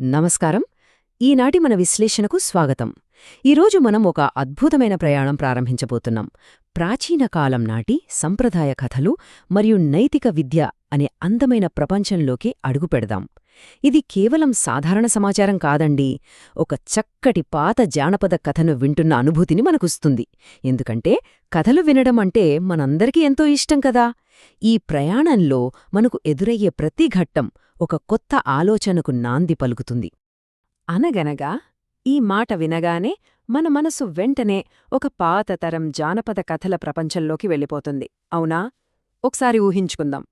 నమస్కారం. ఈనాటి మన విశ్లేషణకు స్వాగతం. ఈరోజు మనం ఒక అద్భుతమైన ప్రయాణం ప్రారంభించబోతున్నాం. ప్రాచీన కాలం నాటి సంప్రదాయ కథలు మరియు నైతిక విద్య అనే అందమైన ప్రపంచంలోకి అడుగుపెడదాం. ఇది కేవలం సాధారణ సమాచారం కాదండి, ఒక చక్కటి పాత జానపద కథను వింటున్న అనుభూతిని మనకుస్తుంది. ఎందుకంటే కథలు వినడం అంటే మనందరికీ ఎంతో ఇష్టం కదా. ఈ ప్రయాణంలో మనకు ఎదురయ్యే ప్రతి ఘట్టం ఒక కొత్త ఆలోచనకు నాంది పలుకుతుంది. అనగనగా ఈ మాట వినగానే మన మనసు వెంటనే ఒక పాతతరం జానపద కథల ప్రపంచంలోకి వెళ్ళిపోతుంది, అవునా? ఒకసారి ఊహించుకుందాం.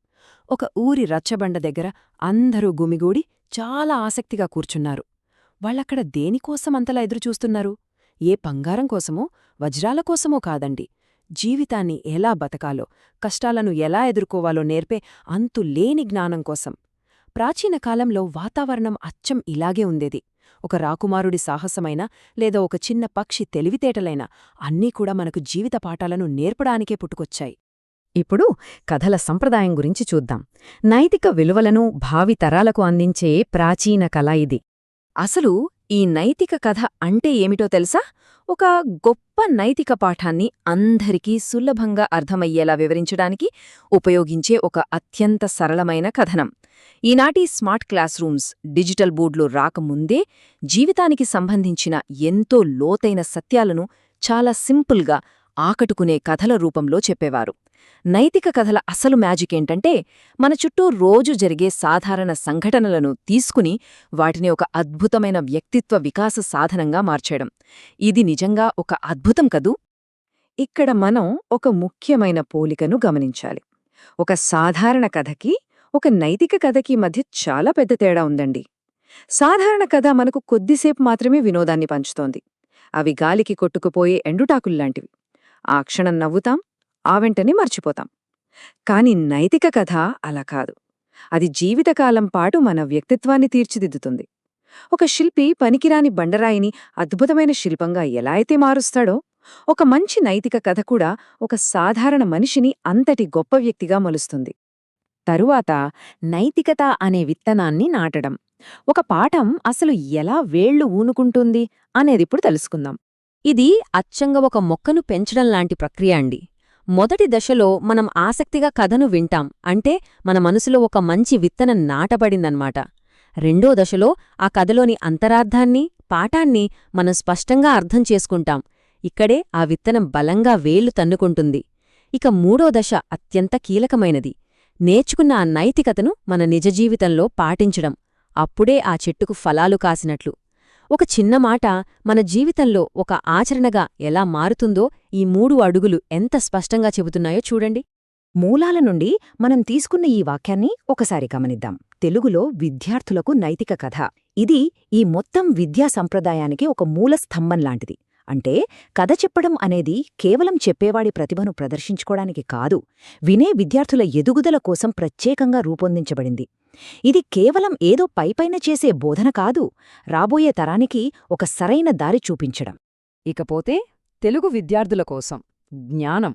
ఒక ఊరి రచ్చబండ దగ్గర అందరూ గుమిగూడి చాలా ఆసక్తిగా కూర్చున్నారు. వాళ్ళక్కడ దేనికోసం అంతలా ఎదురుచూస్తున్నారు? ఏ బంగారం కోసమో, వజ్రాల కోసమో కాదండి. జీవితాన్ని ఎలా బతకాలో, కష్టాలను ఎలా ఎదుర్కోవాలో నేర్పే అంతులేని జ్ఞానం కోసం. ప్రాచీన కాలంలో వాతావరణం అచ్చం ఇలాగే ఉండేది. ఒక రాకుమారుడి సాహసమైనా లేదా ఒక చిన్న పక్షి తెలివితేటలైనా అన్నీ కూడా మనకు జీవిత పాఠాలను నేర్పడానికే పుట్టుకొచ్చాయి. ఇప్పుడు కథల సంప్రదాయం గురించి చూద్దాం. నైతిక విలువలను భావితరాలకు అందించే ప్రాచీన కళ ఇది. అసలు ఈ నైతిక కథ అంటే ఏమిటో తెలుసా? ఒక గొప్ప నైతిక పాఠాన్ని అందరికీ సులభంగా అర్థమయ్యేలా వివరించడానికి ఉపయోగించే ఒక అత్యంత సరళమైన కథనం. ఈనాటి స్మార్ట్ క్లాస్ రూమ్స్, డిజిటల్ బోర్డులు రాకముందే జీవితానికి సంబంధించిన ఎంతో లోతైన సత్యాలను చాలా సింపుల్గా ఆకట్టుకునే కథల రూపంలో చెప్పేవారు. నైతిక కథల అసలు మ్యాజిక్ ఏంటంటే, మన చుట్టూ రోజు జరిగే సాధారణ సంఘటనలను తీసుకుని వాటిని ఒక అద్భుతమైన వ్యక్తిత్వ వికాస సాధనంగా మార్చేయడం. ఇది నిజంగా ఒక అద్భుతం కదూ! ఇక్కడ మనం ఒక ముఖ్యమైన పోలికను గమనించాలి. ఒక సాధారణ కథకి, ఒక నైతిక కథకి మధ్య చాలా పెద్ద తేడా ఉందండి. సాధారణ కథ మనకు కొద్దిసేపు మాత్రమే వినోదాన్ని పంచుతోంది. అవి గాలికి కొట్టుకుపోయే ఎండుటాకుల్లాంటివి. ఆ క్షణం నవ్వుతాం, ఆ వెంటనే మర్చిపోతాం. కాని నైతిక కథ అలా కాదు. అది జీవితకాలం పాటు మన వ్యక్తిత్వాన్ని తీర్చిదిద్దుతుంది. ఒక శిల్పి పనికిరాని బండరాయిని అద్భుతమైన శిల్పంగా ఎలా అయితే మారుస్తాడో, ఒక మంచి నైతిక కథ కూడా ఒక సాధారణ మనిషిని అంతటి గొప్ప వ్యక్తిగా మలుస్తుంది. తరువాత నైతికత అనే విత్తనాన్ని నాటడం. ఒక పాఠం అసలు ఎలా వేళ్లు ఊనుకుంటుంది అనేదిప్పుడు తెలుసుకుందాం. ఇది అచ్చంగా ఒక మొక్కను పెంచడం లాంటి ప్రక్రియ అండి. మొదటి దశలో మనం ఆసక్తిగా కథను వింటాం, అంటే మన మనసులో ఒక మంచి విత్తనం నాటబడిందన్నమాట. రెండో దశలో ఆ కథలోని అంతరార్థాన్ని, పాఠాన్ని మనం స్పష్టంగా అర్థం చేసుకుంటాం. ఇక్కడే ఆ విత్తనం బలంగా వేళ్లు తన్నుకుంటుంది. ఇక మూడో దశ అత్యంత కీలకమైనది. నేర్చుకున్న ఆ నైతికతను మన నిజ జీవితంలో పాటించడం. అప్పుడే ఆ చెట్టుకు ఫలాలు కాసినట్లు. ఒక చిన్న మాట మన జీవితంలో ఒక ఆచరణగా ఎలా మారుతుందో ఈ 3 అడుగులు ఎంత స్పష్టంగా చెబుతున్నాయో చూడండి. మూలాల నుండి మనం తీసుకున్న ఈ వాక్యాన్ని ఒకసారి గమనిద్దాం. తెలుగులో విద్యార్థులకు నైతిక కథ. ఇది ఈ మొత్తం విద్యా సంప్రదాయానికి ఒక మూల స్తంభంలాంటిది. అంటే కథ చెప్పడం అనేది కేవలం చెప్పేవాడి ప్రతిభను ప్రదర్శించుకోవడానికి కాదు, వినే విద్యార్థుల ఎదుగుదల కోసం ప్రత్యేకంగా రూపొందించబడింది. ఇది కేవలం ఏదో పైపైన చేసే బోధన కాదు, రాబోయే తరానికి ఒక సరైన దారి చూపించడం. ఇకపోతే తెలుగు విద్యార్థుల కోసం జ్ఞానం.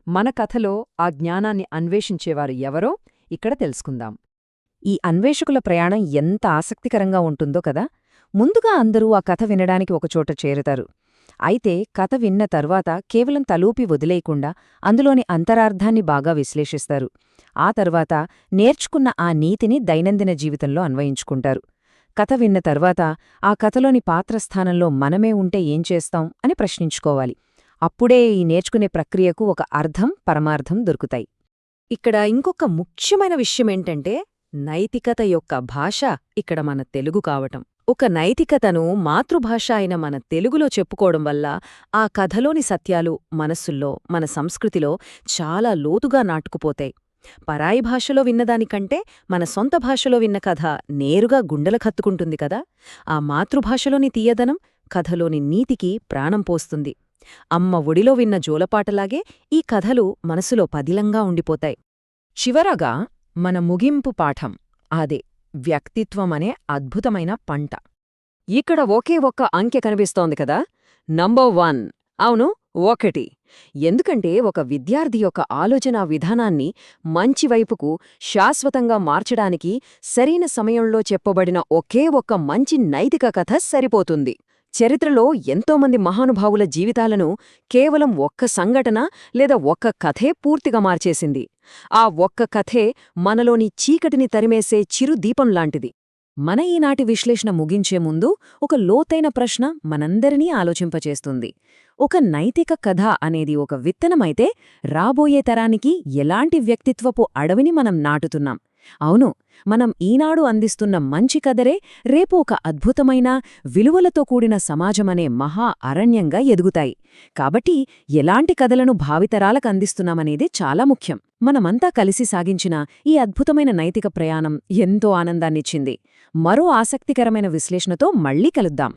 మన కథలో ఆ జ్ఞానాన్ని అన్వేషించేవారు ఎవరో ఇక్కడ తెలుసుకుందాం. ఈ అన్వేషకుల ప్రయాణం ఎంత ఆసక్తికరంగా ఉంటుందో కదా. ముందుగా అందరూ ఆ కథ వినడానికి ఒకచోట చేరుతారు. అయితే కథ విన్న తర్వాత కేవలం తలూపి వదిలేయకుండా అందులోని అంతరార్థాన్ని బాగా విశ్లేషిస్తారు. ఆ తర్వాత నేర్చుకున్న ఆ నీతిని దైనందిన జీవితంలో అన్వయించుకుంటారు. కథ విన్న తర్వాత ఆ కథలోని పాత్రస్థానంలో మనమే ఉంటే ఏం చేస్తాం అని ప్రశ్నించుకోవాలి. అప్పుడే ఈ నేర్చుకునే ప్రక్రియకు ఒక అర్థం, పరమార్థం దొరుకుతాయి. ఇక్కడ ఇంకొక ముఖ్యమైన విషయమేంటంటే, నైతికత యొక్క భాష ఇక్కడ మన తెలుగు కావటం. ఒక నైతికతను మాతృభాష అయిన మన తెలుగులో చెప్పుకోవడం వల్ల ఆ కథలోని సత్యాలు మనస్సుల్లో, మన సంస్కృతిలో చాలా లోతుగా నాటుకుపోతాయి. పరాయి భాషలో విన్నదానికంటే మన సొంత భాషలో విన్న కథ నేరుగా గుండెలకత్తుకుంటుంది కదా. ఆ మాతృభాషలోని తీయదనం కథలోని నీతికి ప్రాణం పోస్తుంది. అమ్మ ఒడిలో విన్న జోలపాటలాగే ఈ కథలు మనసులో పదిలంగా ఉండిపోతాయి. చివరగా మన ముగింపు పాఠం అదే వ్యక్తిత్వమనే అద్భుతమైన పంట. ఇక్కడ ఒకే ఒక్క అంకె కనిపిస్తోంది కదా, నంబర్ 1. అవును, 1. ఎందుకంటే ఒక విద్యార్థి యొక్క ఆలోచనా విధానాన్ని మంచి వైపుకు శాశ్వతంగా మార్చడానికి సరైన సమయంలో చెప్పబడిన ఒకే ఒక్క మంచి నైతిక కథ సరిపోతుంది. చరిత్రలో ఎంతోమంది మహానుభావుల జీవితాలను కేవలం ఒక్క సంఘటన లేదా ఒక్క కథే పూర్తిగా మార్చేసింది. ఆ ఒక్క కథే మనలోని చీకటిని తరిమేసే చిరు దీపంలాంటిది. మన ఈనాటి విశ్లేషణ ముగించే ముందు ఒక లోతైన ప్రశ్న మనందరినీ ఆలోచింపచేస్తుంది. ఒక నైతిక కథ అనేది ఒక విత్తనమైతే రాబోయే తరానికి ఎలాంటి వ్యక్తిత్వపు అడవిని మనం నాటుతున్నాం? అవును, మనం ఈనాడు అందిస్తున్న మంచి కథరే రేపు ఒక అద్భుతమైన విలువలతో కూడిన సమాజమనే మహా అరణ్యంగా ఎదుగుతాయి. కాబట్టి ఎలాంటి కథలను భావితరాలకు అందిస్తున్నామనేది చాలా ముఖ్యం. మనమంతా కలిసి సాగించిన ఈ అద్భుతమైన నైతిక ప్రయాణం ఎంతో ఆనందాన్నిచ్చింది. మరో ఆసక్తికరమైన విశ్లేషణతో మళ్ళీ కలుద్దాం.